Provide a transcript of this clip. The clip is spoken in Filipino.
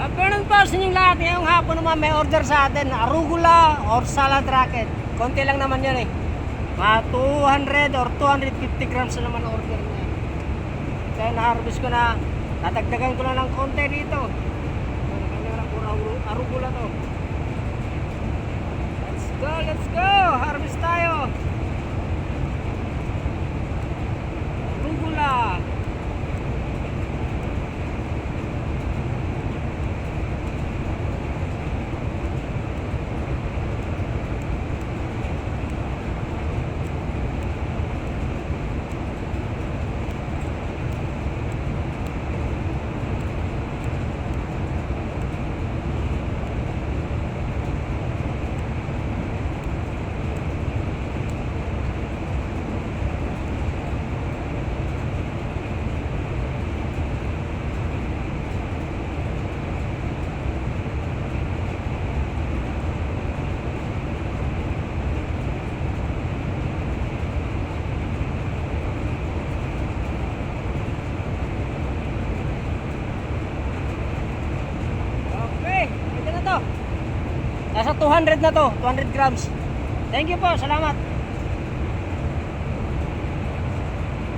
Ganun po sa inyong lahat. Ngayong hapon naman may order sa atin. Arugula or salad rocket. Konti lang naman yan eh. Mga 200 or 250 grams na naman order niya. Kaya na-harvest ko na. Natagdagan ko na ng konti dito. Arugula to. Let's go! Harvest tayo! Arugula! Nasa 200 na to, 200 grams. Thank you po, salamat.